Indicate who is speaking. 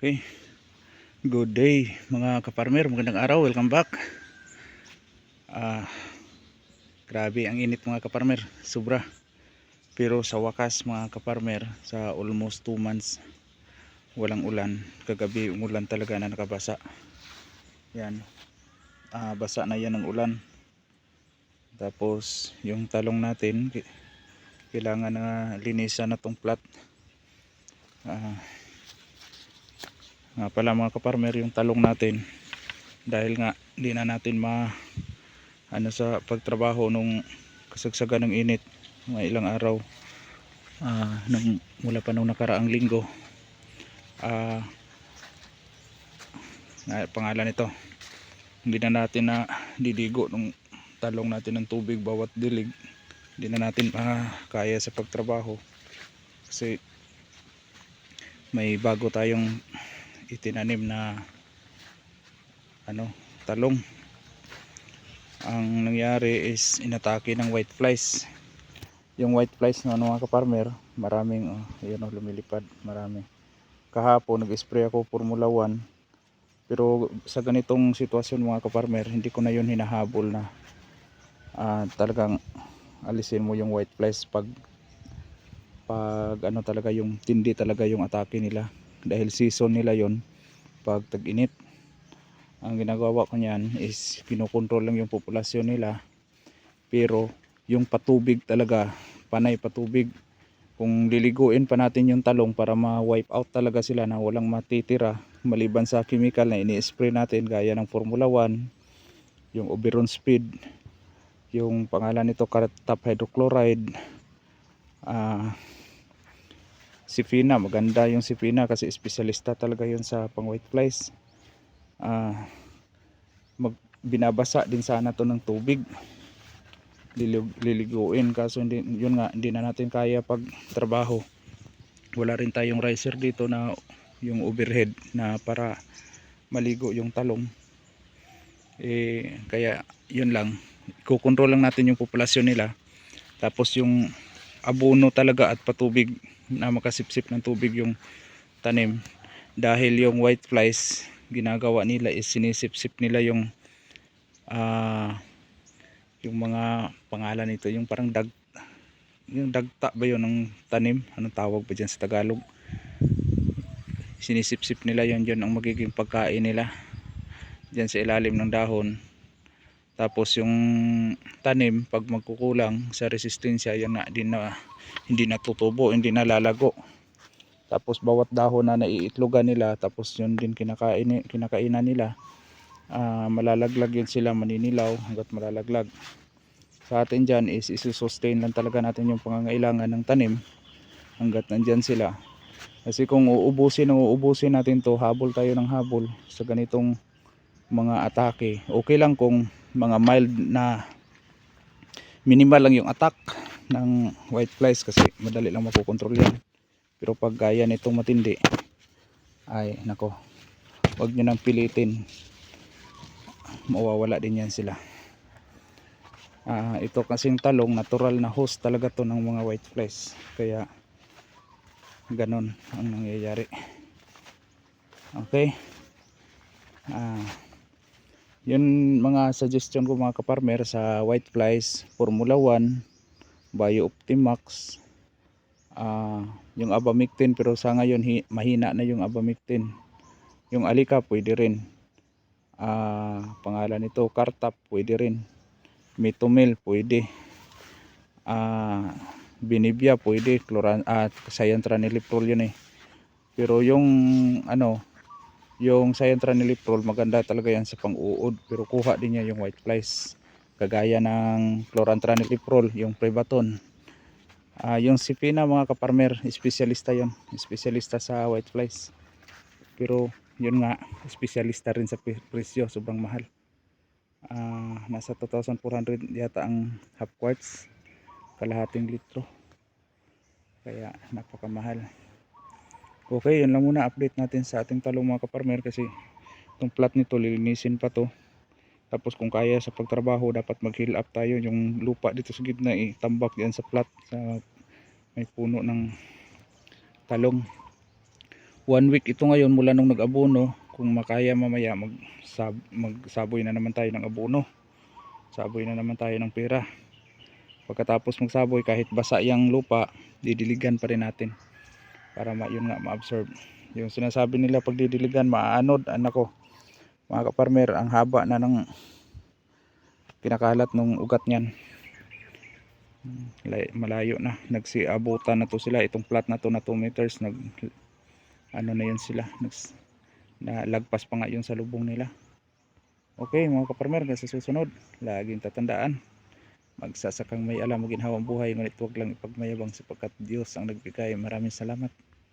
Speaker 1: Okay, good day mga kaparmer, magandang araw, welcome back. Grabe ang init mga kaparmer, sobra. Pero sa wakas mga kaparmer, sa almost 2 months walang ulan. Kagabi umulan talaga na nakabasa. Yan, basa na yan ng ulan. Tapos yung talong natin, kailangan na linisan na tong plat. Nga pala mga kaparmer, yung talong natin, dahil nga hindi na natin sa pagtrabaho nung kasagsagan ng init mga ilang araw, mula pa nung nakaraang linggo, pangalan nito, hindi na natin na didigo nung talong natin ng tubig bawat dilig. Hindi na natin kaya sa pagtrabaho kasi may bago tayong itinanim na talong. Ang nangyari is inatake ng white flies. Yung white flies na mga kaparmer, maraming lumilipad, marami. Kahapon nag-spray ako Formula 1, pero sa ganitong sitwasyon mga kaparmer, hindi ko na yun hinahabol na talagang alisin mo yung white flies pag talaga yung tindi talaga yung atake nila, dahil season nila yon pag tag-init. Ang ginagawa ko niyan is kinokontrol lang yung populasyon nila, pero yung patubig talaga, panay patubig. Kung liliguin pa natin yung talong para ma-wipe out talaga sila na walang matitira maliban sa chemical na ini-spray natin gaya ng Formula 1, yung Oberon Speed, yung pangalan nito Cartap Hydrochloride, Sifina, maganda yung Sifina kasi espesyalista talaga yun sa pang white flies. Binabasa din sana to ng tubig, liliguin, kaso yun nga, hindi na natin kaya pag trabaho. Wala rin tayong riser dito na yung overhead na para maligo yung talong, kaya yun lang, kukontrol lang natin yung populasyon nila. Tapos yung abono talaga at patubig, na makasipsip ng tubig yung tanim, dahil yung white flies ginagawa nila is sinisipsip nila yung mga pangalan nito, yung parang yung dagta ba yun ng tanim, anong tawag ba dyan sa Tagalog, sinisipsip nila yun, yun ang magiging pagkain nila dyan sa ilalim ng dahon. Tapos yung tanim pag magkukulang sa resistensya, yan na hindi natutubo, hindi nalalago. Tapos bawat dahon na naiitlogan nila, tapos yun din kinakainan nila, malalaglag yun sila, maninilaw hanggat malalaglag. Sa atin dyan is isusustain lang talaga natin yung pangangailangan ng tanim hanggat nandyan sila. Kasi kung uubusin natin to, habol tayo ng habol sa ganitong mga atake. Okay lang kung mga mild na minimal lang yung attack ng white flies kasi madali lang makokontrol yan. Pero pag gaya nitong matindi, ay nako, wag nyo nang pilitin, mawawala din yan sila. Ito kasing talong, natural na host talaga to ng mga white flies, kaya ganon ang nangyayari. Okay, yun mga suggestion ko mga kaparmer sa white flies, Formula 1, Bio Optimax, yung Abamectin, pero sa ngayon mahina na yung Abamectin. Yung Alika pwede rin, pangalan nito Cartap pwede rin, Metomel pwede, Binibia pwede, Cyantraniliprol yun pero yung yung Cyantraniliprol maganda talaga yan sa pang-uod, pero kuha din niya yung white flies, kagaya ng Chlorantraniliprol, yung Prevaton. Yung Sifina mga kaparmer, espesyalista yun, espesyalista sa white flies, pero yun nga, espesyalista rin sa presyo, sobrang mahal. Nasa 2,400 yata ang half quarts, kalahating litro, kaya napakamahal. Okay, yun lang muna update natin sa ating talong mga kaparmer, kasi itong plat nito lilinisin pa to. Tapos kung kaya sa pagtrabaho, dapat mag-heal up tayo. Yung lupa dito sa gitna tambak yan sa plat, sa may puno ng talong. 1 week ito ngayon mula nung nag-abono. Kung makaya mamaya magsaboy na naman tayo ng abono, saboy na naman tayo ng pera. Pagkatapos magsaboy, kahit basa yung lupa, didiligan pa rin natin para yun nga ma-absorb. Yung sinasabi nila pag didiligan maaanod, anak ko mga kaparmer, ang haba na ng pinakalat ng ugat niyan. Malayo na, nagsiabutan na to sila. Itong plat na to na 2 meters, ano na yun sila, nalagpas pa nga yun sa lubong nila. Okay mga kaparmer, sa susunod laging tatandaan, magsasakang may alam, maginhawang buhay, ngunit huwag lang ipagmayabang sapagkat Diyos ang nagbigay. Maraming salamat.